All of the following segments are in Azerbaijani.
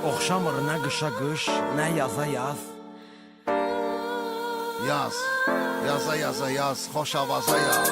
Oxşamır nə qışa qış, nə yaza yaz. Yaz, yaza yaza yaz, xoş avaza yaz.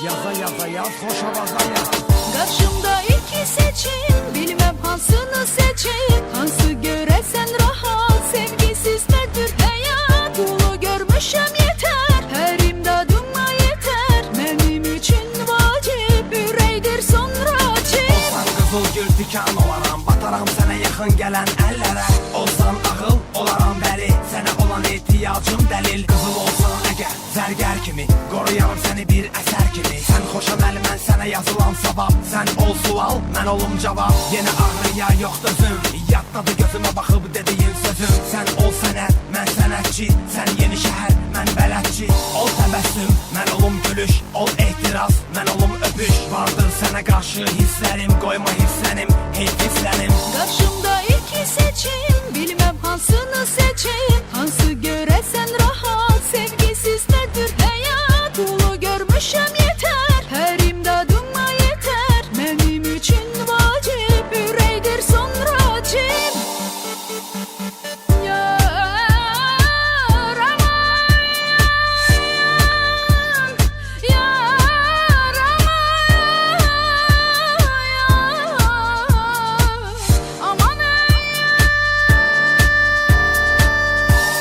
Yaza yaza yaz, xoş avaza yaz. Qarşımda iki seçim, bilmem hansını seçim. Hansı görəsən rahat, sevgisiz nədir həyat. Qulu görmüşəm yetər, hər imdadıma yetər. Mənim üçün vacib, ürəkdir sonra cib. Olsan qızıl gül tikan olaram, bataram sənə yaxın gələn əllərə. Olsan ağıl, olaram bəli, sənə olan ehtiyacım dəlil. Qızıl olsan əgər, zərgər kimi, qoruyaram səni bir əsər kimi. Sən xoşam əli, mən sənə yazılan savab. Sən ol sual, mən olum cavab. Yenə ağrıya yox dözüm, yaddadır gözümə baxıb dediyin sözüm. Sən ol sənət, mən sənətçi, sən yeni şəhər, mən bələdçi. Ol təbəssüm, mən olum gülüş, ol ehtiras, mən olum öpüş. Vardır sənə qarşı hisslərim, qoyma hisslənim, heyf hisslənim. Qarşımda iki seçim, bilmem hansını seçim. Hansı görəsən rahat, sevgisiz nədir həyat. Qulu görmüşəm yetər, hər imdadıma yetər. Mənim üçün vacib, ürəkdir sonra cib. Yar aman, yar aman, aman.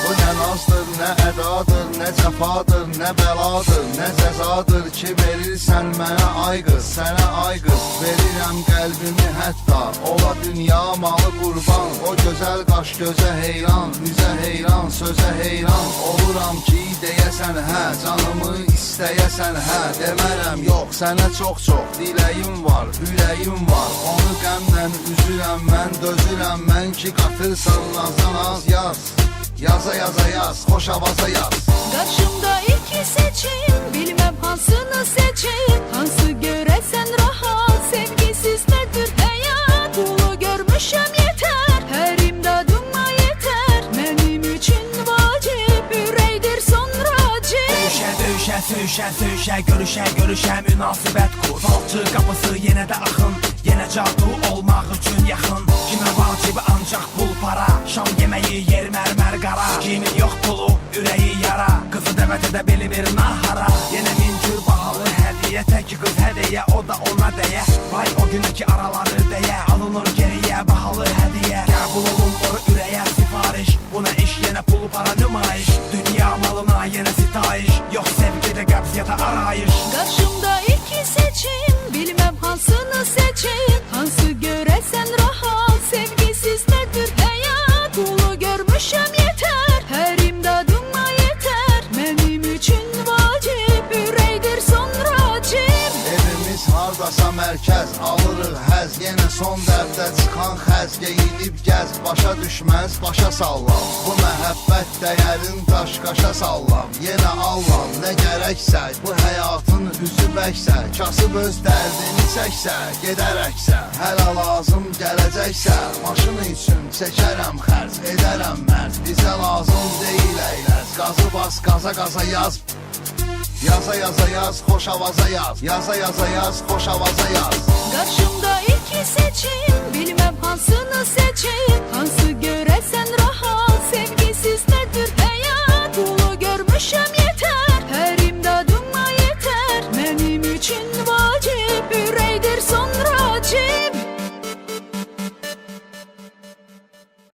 Bu nə nazdır, nə ədadır, nə cəfadır, nə bəladır, nə cəzadır ki verirsən mənə ay qız, sənə ay qız. Verirəm qəlbimi hətta, ola dünya malı qurban. O gözəl qaş gözə heyran, üzə heyran, sözə heyran. Oluram ki deyəsən hə, canımı istəyəsən hə. Demərəm yox, sənə çox-çox diləyim var, ürəyim var. Onu qəmlə üzürəm mən, dözürəm mən ki qatırsan nazdan az yaz. Yaza yaza yaz, xoş avaza yaz. Qarşımda iki seçim, bilmem hansını seçim. Hansı görəsən rahat, sevgisiz nədir həyat. Qulu görmüşəm yetər, hər imdadıma yetər. Mənim üçün vacib, ürəkdir sonra cib. Döyüşə, döyüşə, söyüşə, söyüşə, görüşə, görüşə, münasibət kur. Falçı qapısı yenə də axın, yenə cadu olmaq üçün yaxın. Kimə vacibi ancaq pul para, şam yeməyi yer mərmər qara. Kimin yox pulu, ürəyi yara, qızı dəvət edə bilmir nahara. Yenə min cür bahalı hədiyyə, tək qız hədiyyə, o da ona dəyə. Vay o günkü araları dəyə, alınır geriyə bahalı hədiyyə. Qəbul olunur ürəyə sifariş, buna iş yenə pul para nümayiş. Dünya malına yenə sitayiş, yox sevgidə qəbz ya da arayış. Qarşımda iki seçim, bilmem hansını seçim. Hansı görəsən rahat, sevgisiz nədir həyat. Qulu görmüşəm yetər, hər imdadıma yetər. Mənim üçün vacib, ürəkdir sonra cib. Evimiz hardasa mərkəz, alırıq həz. Yenə son dərddə çıxan xəz, geyinib gəz. Başa düşməz, başa sallam. Bu məhəbbət dəyərin daş-qaşa sallam. Yenə allam, nə gərəksə, bu həyatın üzü bəksə. Kasıb öz dərdini çəksə, gedərəksə. Hələ lazım gələcəksə, maşını üçün çəkərəm xərc, edərəm mərc. Bizə lazım deyil əyləz, qazı bas, qaza qaza yaz. Yaza yaza yaz, xoş avaza yaz. Yaza yaza yaz, xoş avaza yaz. Qarşımda iki seçim, bilmem hansını seçim. Hansı görəsən rahat,